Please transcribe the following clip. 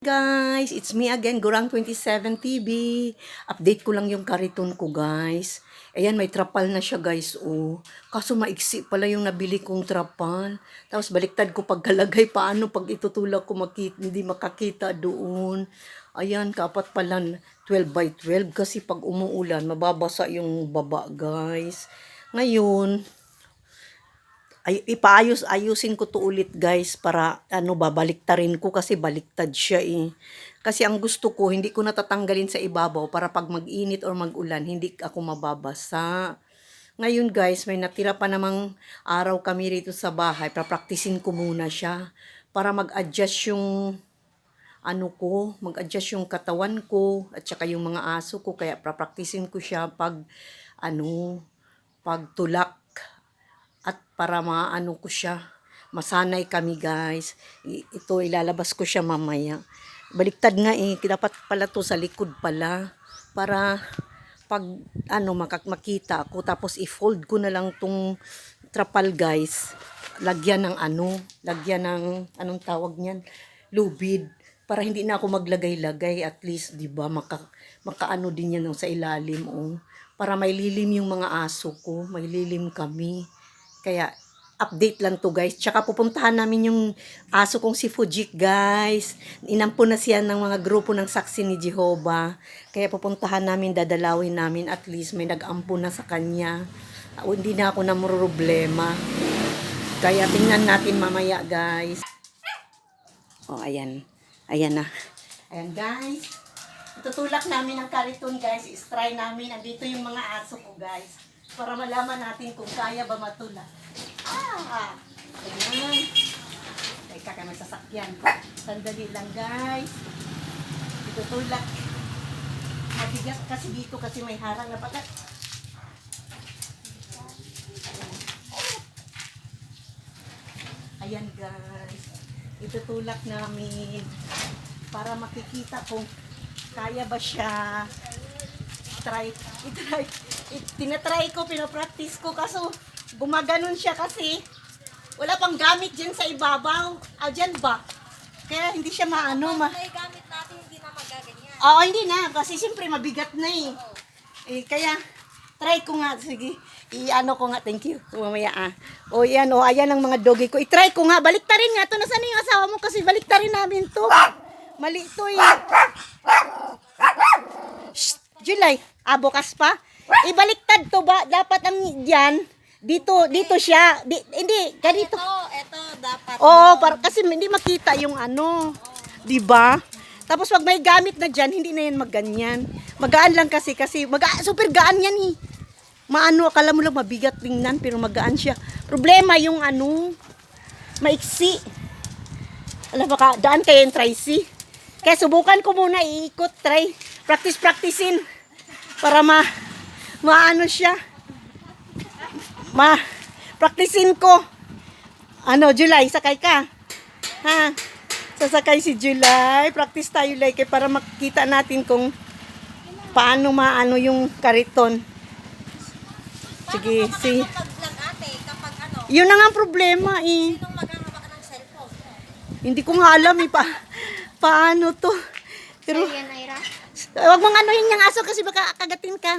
Guys, it's me again, Gurang27 TV. Update ko lang yung kariton ko, guys. Ayan, may trapal na siya, guys, oh. Kaso maiksi pala yung nabili kong trapal. Tapos baliktad ko pagkalagay, paano pag itutulak ko hindi makakita doon. Ayan, kapat pala 12 by 12 kasi pag umuulan, mababasa yung baba, guys. Ngayon, ayusin ko to ulit, guys, para babaliktarin ko kasi baliktad siya eh. Kasi ang gusto ko, hindi ko natatanggalin sa ibabaw para pag mag-init or mag-ulan, hindi ako mababasa. Ngayon, guys, may natira pa namang araw kami rito sa bahay. Papraktisin ko muna siya para mag-adjust yung mag-adjust yung katawan ko at saka yung mga aso ko. Kaya papraktisin ko siya pag pagtulak. At para ko siya, masanay kami, guys. Ito, ilalabas ko siya mamaya. Baliktad nga eh, dapat pala to sa likod pala. Para pag makita ako, tapos i-fold ko na lang tong trapal, guys. Lagyan ng lagyan ng, anong tawag niyan? Lubid. Para hindi na ako maglagay-lagay, at least, di ba, makaano din yan sa ilalim, oh. Para may lilim yung mga aso ko, may lilim kami. Kaya, update lang to, guys. Tsaka pupuntahan namin yung aso kong si Fujik, guys. Inampo na siya ng mga grupo ng Saksi ni Jehovah. Kaya pupuntahan namin, dadalawin namin. At least may nag-ampo na sa kanya. Hindi na ako namumroblema. Kaya tingnan natin mamaya, guys. Oh, ayan. Ayan na. Ayan, guys. Itutulak namin ang kariton, guys. I-try namin. Andito yung mga aso ko, guys. Para malaman natin kung kaya ba matulak. Ayan. Teka ka magsasakyan. Sandali lang, guys. Itutulak. Mabigat kasi dito kasi may harang na pala. Ayan, guys. Itutulak namin para makikita kung kaya ba siya. Tinatry ko, pinapractice ko, kaso gumaganon siya kasi wala pang gamit dyan sa ibabaw. Dyan ba? Kaya hindi siya May gamit natin, hindi na magaganyan. Oo, hindi na. Kasi siyempre mabigat na eh. Kaya, try ko nga. Sige, ko nga. Thank you. Mamaya O yan, ayan ang mga doggy ko. I-try ko nga. Baliktarin nga. Ito, nasaan yung asawa mo? Kasi baliktarin namin to. Mali to eh. Shh, July. Bukas pa. Ibaliktad to ba? Dapat ang yan. Dito siya. Hindi, ganito. Ito dapat. Kasi hindi makita yung diba? Tapos pag may gamit na dyan, hindi na yan magganyan. Magaan lang kasi super gaan yan eh. Akala mo lang mabigat tingnan, pero magaan siya. Problema yung maiksi. Alam baka daan kayo yung try-see. Kaya subukan ko muna, iikot, try. Practice-practicein. Para siya. Practicein ko. July, sakay ka. Ha? Sasakay si July. Practice tayo, like, para makita natin kung paano yung kariton. Sige, si. Yun na nga ang problema eh. Sinong maghahawak ng cellphone? Hindi ko nga alam eh, paano to. Pero, wag mong yung aso kasi baka kagatin ka.